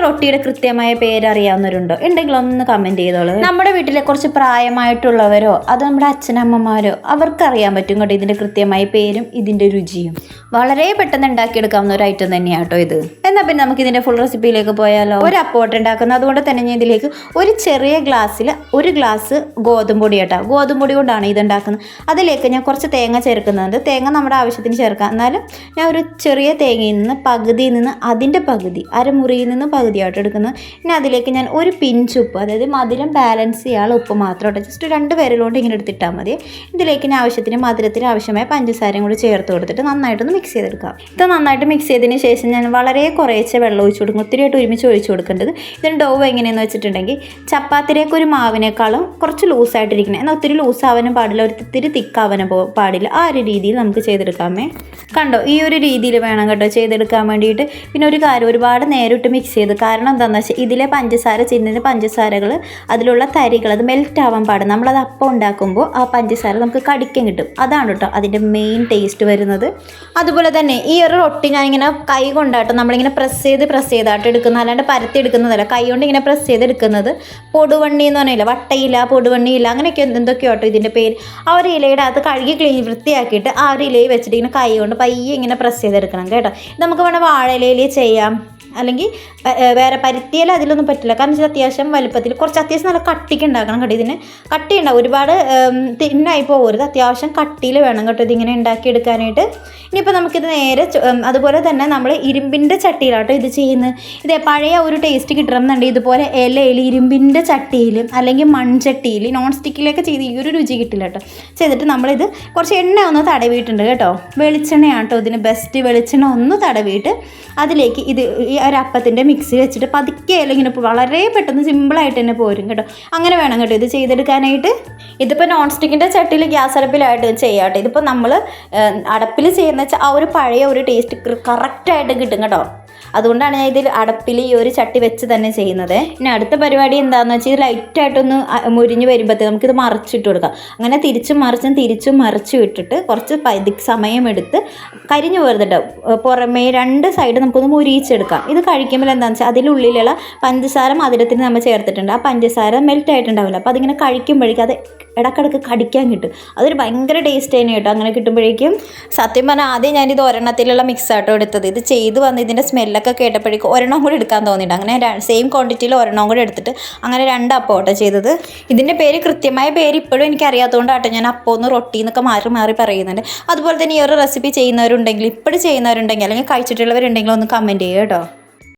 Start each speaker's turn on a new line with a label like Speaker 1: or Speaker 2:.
Speaker 1: റൊട്ടിയുടെ കൃത്യമായ പേരറിയാവുന്നവരുണ്ടോ? ഉണ്ടെങ്കിൽ ഒന്ന് കമൻറ്റ് ചെയ്തോളൂ. നമ്മുടെ വീട്ടിലെ കുറച്ച് പ്രായമായിട്ടുള്ളവരോ അത് നമ്മുടെ അച്ഛനമ്മമാരോ അവർക്കറിയാൻ പറ്റും കേട്ടോ ഇതിൻ്റെ കൃത്യമായ പേരും ഇതിൻ്റെ രുചിയും. വളരെ പെട്ടെന്ന് ഉണ്ടാക്കിയെടുക്കാവുന്ന ഒരു ഐറ്റം തന്നെയാണ് കേട്ടോ ഇത്. എന്നാൽ പിന്നെ നമുക്ക് ഇതിൻ്റെ ഫുൾ റെസിപ്പിയിലേക്ക് പോയാലോ. ഒരു അപ്പോട്ട് ഉണ്ടാക്കുന്നത്, അതുകൊണ്ട് തന്നെ ഞാൻ ഇതിലേക്ക് ഒരു ചെറിയ ഗ്ലാസ്സിൽ 1 ഗ്ലാസ് ഗോതമ്പ് പൊടി കേട്ടോ. ഗോതമ്പ് പൊടി കൊണ്ടാണ് ഇത് ഉണ്ടാക്കുന്നത്. അതിലേക്ക് ഞാൻ കുറച്ച് തേങ്ങ ചേർക്കുന്നുണ്ട്. തേങ്ങ നമ്മുടെ ആവശ്യത്തിന് ചേർക്കാം. എന്നാലും ഞാൻ ഒരു ചെറിയ തേങ്ങയിൽ നിന്ന് പകുതിയിൽ നിന്ന് അതിൻ്റെ പകുതി, അരമുറിയിൽ നിന്ന് പകുതിയായിട്ട് എടുക്കുന്നത്. ഇനി അതിലേക്ക് ഞാൻ ഒരു പിഞ്ച് ഉപ്പ്, അതായത് മധുരം ബാലൻസ് ചെയ്യാനുള്ള ഉപ്പ് മാത്രം കേട്ടോ. ജസ്റ്റ് 2 വിരലുകൊണ്ട് ഇങ്ങനെ എടുത്തിട്ടാൽ മതി. ഇതിലേക്ക് ഞാൻ ആവശ്യത്തിന് മധുരത്തിന് ആവശ്യമായ പഞ്ചസാരയും കൂടി ചേർത്ത് കൊടുത്തിട്ട് നന്നായിട്ടൊന്ന് മിക്സ് ചെയ്തെടുക്കാം. ഇത് നന്നായിട്ട് മിക്സ് ചെയ്തതിന് ശേഷം ഞാൻ വളരെ കുറേശ്ശെ വെള്ളം ഒഴിച്ച് കൊടുക്കും. ഒത്തിരിയായിട്ട് ഒരുമിച്ച് ഒഴിച്ച് കൊടുക്കേണ്ടത്. ഇതിന് ഡോ എങ്ങനെയെന്ന് വെച്ചിട്ടുണ്ടെങ്കിൽ ചപ്പാത്തിലേക്ക് ഒരു മാവിനേക്കാളും കുറച്ച് ലൂസായിട്ടിരിക്കണം. എന്നാൽ ഒത്തിരി ലൂസാവാനും പാടില്ല, ഒത്തിരി തിക്കാവാനും പാടില്ല. ആ ഒരു രീതിയിൽ നമുക്ക് ചെയ്തെടുക്കാമേ. കണ്ടോ, ഈ ഒരു രീതിയിൽ വേണം കേട്ടോ ചെയ്തെടുക്കാൻ വേണ്ടിയിട്ട്. പിന്നെ ഒരു കാര്യം, ഒരുപാട് നേരിട്ട് മിക്സ് ചെയ്ത്, കാരണം എന്താണെന്ന് വെച്ചാൽ ഇതിലെ പഞ്ചസാര ചിന്നിൻ്റെ പഞ്ചസാരകൾ, അതിലുള്ള തരികൾ അത് മെൽറ്റ് ആവാൻ പാടും. നമ്മളത് അപ്പം ഉണ്ടാക്കുമ്പോൾ ആ പഞ്ചസാര നമുക്ക് കടിക്കാൻ കിട്ടും. അതാണ് കേട്ടോ അതിൻ്റെ മെയിൻ ടേസ്റ്റ് വരുന്നത്. അതുപോലെ തന്നെ ഈ ഒരു റൊട്ടി ഞാനിങ്ങനെ കൈ കൊണ്ടാട്ടോ നമ്മളിങ്ങനെ പ്രസ് ചെയ്തായിട്ട് എടുക്കുന്നത്, അല്ലാണ്ട് പരത്തി എടുക്കുന്നതല്ല. കൈ കൊണ്ട് ഇങ്ങനെ പ്രസ് ചെയ്തെടുക്കുന്നത്. പൊടുവണ്ണി എന്ന് പറഞ്ഞില്ല, വട്ടയില, പൊടുവണ്ണിയില, അങ്ങനെയൊക്കെ എന്തൊക്കെയോ കേട്ടോ ഇതിൻ്റെ പേര്. ആ ഒരു ഇലയുടെ അത് കഴുകി വൃത്തിയാക്കിയിട്ട് ആ ഒരു ഇലയിൽ വെച്ചിട്ട് ഇങ്ങനെ കൈ കൊണ്ട് പയ്യെ ഇങ്ങനെ പ്രസ് ചെയ്തെടുക്കണം കേട്ടോ. നമുക്ക് വേണം വാഴയിലയിൽ ചെയ്യാം, അല്ലെങ്കിൽ വേറെ പരുത്തിയില അതിലൊന്നും പറ്റില്ല. കാരണം വെച്ചാൽ അത്യാവശ്യം വലുപ്പത്തിൽ കുറച്ച് അത്യാവശ്യം നല്ല കട്ടിക്ക് ഉണ്ടാക്കണം കേട്ടോ. ഇതിന് കട്ടി ഉണ്ടാവും, ഒരുപാട് തിന്നായി പോകരുത്, അത്യാവശ്യം കട്ടിയിൽ വേണം കേട്ടോ ഇതിങ്ങനെ ഉണ്ടാക്കിയെടുക്കാനായിട്ട്. ഇനിയിപ്പോൾ നമുക്കിത് നേരെ അതുപോലെ തന്നെ നമ്മൾ ഇരുമ്പിൻ്റെ ചട്ടിയിലാട്ടോ ഇത് ചെയ്യുന്നത്. ഇത് പഴയ ഒരു ടേസ്റ്റ് കിട്ടണമെന്നുണ്ടെങ്കിൽ ഇതുപോലെ ഇലയിൽ ഇരുമ്പിൻ്റെ ചട്ടിയിൽ അല്ലെങ്കിൽ മൺചട്ടിയിൽ, നോൺ സ്റ്റിക്കിലൊക്കെ ചെയ്ത് ഈ ഒരു രുചി കിട്ടില്ല കേട്ടോ. ചെയ്തിട്ട് നമ്മളിത് കുറച്ച് എണ്ണ ഒന്ന് തടവിയിട്ടുണ്ട് കേട്ടോ. വെളിച്ചെണ്ണയാണ് കേട്ടോ ഇതിന് ബെസ്റ്റ്. വെളിച്ചെണ്ണ ഒന്ന് തടവിയിട്ട് അതിലേക്ക് ഇത് ഈ ഒരു അപ്പത്തിൻ്റെ മിക്സി വെച്ചിട്ട് പതുക്കെ അല്ലെങ്കിൽ ഇപ്പോൾ വളരെ പെട്ടെന്ന് സിമ്പിളായിട്ട് തന്നെ പോരും കേട്ടോ. അങ്ങനെ വേണം കേട്ടോ ഇത് ചെയ്തെടുക്കാനായിട്ട്. ഇതിപ്പോൾ നോൺ സ്റ്റിക്കിൻ്റെ ചട്ടിയിൽ ഗ്യാസ് അടുപ്പിലായിട്ട് ചെയ്യാം കേട്ടോ. ഇതിപ്പോൾ നമ്മൾ അടപ്പിൽ ചെയ്യുന്ന വെച്ചാൽ ആ ഒരു പഴയ ഒരു ടേസ്റ്റ് കറക്റ്റായിട്ട് കിട്ടും കേട്ടോ. അതുകൊണ്ടാണ് ഞാൻ ഇതിൽ അടപ്പിൽ ഈ ഒരു ചട്ടി വെച്ച് തന്നെ ചെയ്യുന്നത്. ഇനി അടുത്ത പരിപാടി എന്താണെന്ന് വെച്ചാൽ ഇത് ലൈറ്റായിട്ടൊന്ന് മുരിഞ്ഞ് വരുമ്പോഴത്തേക്ക് നമുക്കിത് മറിച്ചിട്ട് കൊടുക്കാം. അങ്ങനെ തിരിച്ചും മറിച്ചും ഇട്ടിട്ട് കുറച്ച് സമയമെടുത്ത് കരിഞ്ഞു പോരുന്നുണ്ട്. പുറമേ 2 സൈഡ് നമുക്കൊന്ന് മുരിയിച്ചെടുക്കാം. ഇത് കഴിക്കുമ്പോൾ എന്താണെന്ന് വെച്ചാൽ അതിലുള്ളിലുള്ള പഞ്ചസാര മധുരത്തിന് നമ്മൾ ചേർത്തിട്ടുണ്ട്. ആ പഞ്ചസാര മെൽറ്റ് ആയിട്ടുണ്ടാവില്ല. അപ്പോൾ അതിങ്ങനെ കഴിക്കുമ്പോഴേക്കും അത് ഇടക്കിടക്ക് കടിക്കാൻ കിട്ടും. അതൊരു ഭയങ്കര ടേസ്റ്റ് തന്നെ കേട്ടോ അങ്ങനെ കിട്ടുമ്പോഴേക്കും. സത്യം പറഞ്ഞാൽ ആദ്യം ഞാനിത് ഒരെണ്ണത്തിലുള്ള മിക്സാട്ടോ എടുത്തത്. ഇത് ചെയ്ത് വന്ന് ഇതിൻ്റെ സ്മെല്ലൊക്കെ കേട്ടപ്പോഴേക്കും ഒരെണ്ണം കൂടി എടുക്കാൻ തോന്നിയിട്ട് അങ്ങനെ സെയിം ക്വാണ്ടിറ്റിയിൽ ഒരെണ്ണം കൂടി എടുത്തിട്ട് അങ്ങനെ 2 അപ്പമാട്ടോ ചെയ്തത്. ഇതിൻ്റെ പേര് കൃത്യമായ പേര് ഇപ്പോഴും എനിക്കറിയാത്തതുകൊണ്ടാട്ടോ ഞാൻ അപ്പമെന്ന് റൊട്ടി എന്നൊക്കെ മാറി പറയുന്നുണ്ട്. അതുപോലെ തന്നെ ഈ ഒരു റെസിപ്പി ചെയ്യുന്നവരുണ്ടെങ്കിൽ, ഇപ്പോഴും ചെയ്യുന്നവരുണ്ടെങ്കിൽ അല്ലെങ്കിൽ കഴിച്ചിട്ടുള്ളവരുണ്ടെങ്കിൽ ഒന്ന് കമൻറ്റ് ചെയ്യുക കേട്ടോ.